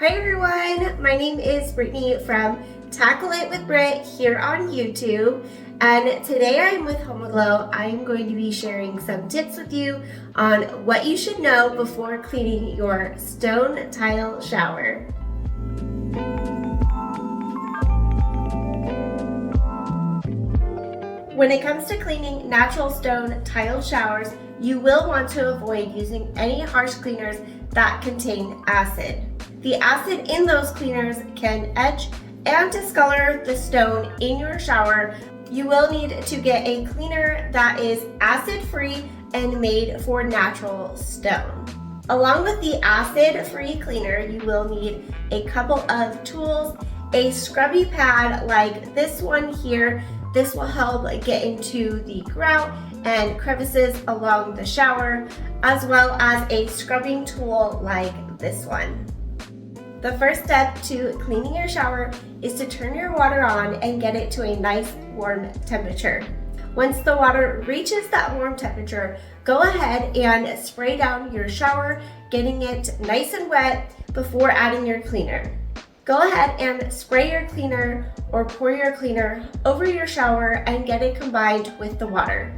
Hi everyone, my name is Brittany from Tackle It with Britt here on YouTube, and today I'm with HomeGlow. I'm going to be sharing some tips with you on what you should know before cleaning your stone tile shower. When it comes to cleaning natural stone tile showers, you will want to avoid using any harsh cleaners that contain acid. The acid in those cleaners can etch and discolor the stone in your shower. You will need to get a cleaner that is acid-free and made for natural stone. Along with the acid-free cleaner, you will need a couple of tools, a scrubby pad like this one here. This will help get into the grout and crevices along the shower, as well as a scrubbing tool like this one. The first step to cleaning your shower is to turn your water on and get it to a nice warm temperature. Once the water reaches that warm temperature, go ahead and spray down your shower, getting it nice and wet before adding your cleaner. Go ahead and spray your cleaner or pour your cleaner over your shower and get it combined with the water.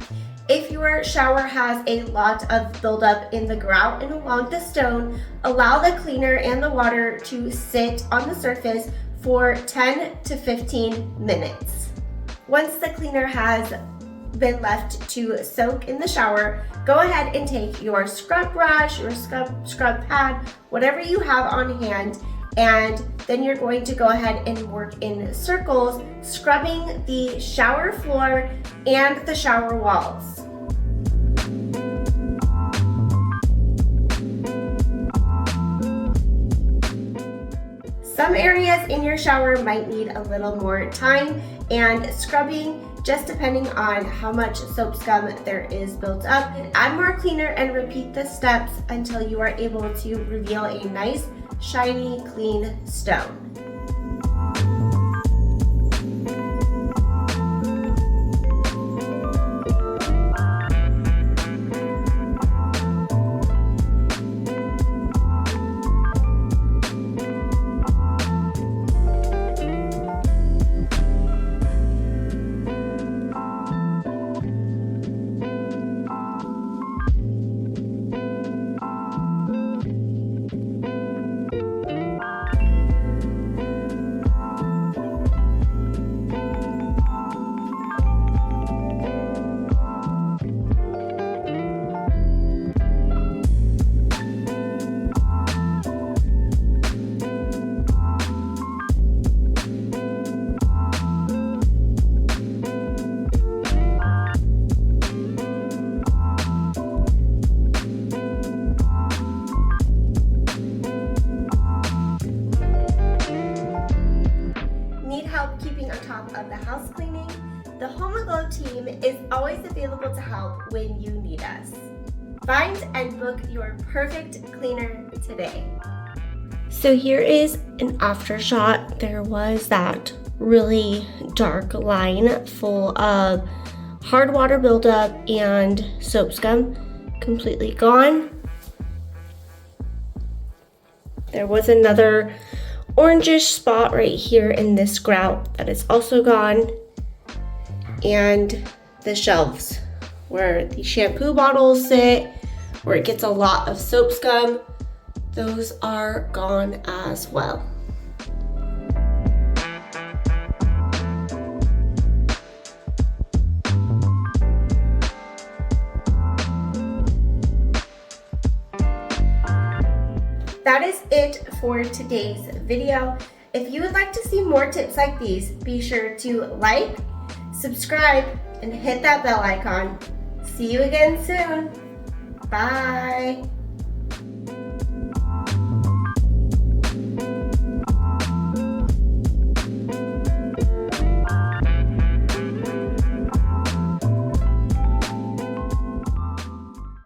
If your shower has a lot of buildup in the grout and along the stone, allow the cleaner and the water to sit on the surface for 10 to 15 minutes. Once the cleaner has been left to soak in the shower, go ahead and take your scrub brush, your scrub pad, whatever you have on hand, and then you're going to go ahead and work in circles, scrubbing the shower floor and the shower walls. Some areas in your shower might need a little more time and scrubbing, just depending on how much soap scum there is built up. Add more cleaner and repeat the steps until you are able to reveal a nice, shiny, clean stone. Keeping on top of the house cleaning, the HomeGlow team is always available to help when you need us. Find and book your perfect cleaner today. So here is an after shot. There was that really dark line full of hard water buildup and soap scum, completely gone. There was another orangish spot right here in this grout that is also gone, and the shelves where the shampoo bottles sit, where it gets a lot of soap scum, those are gone as well. That is it for today's video. If you would like to see more tips like these, be sure to like, subscribe, and hit that bell icon. See you again soon. Bye.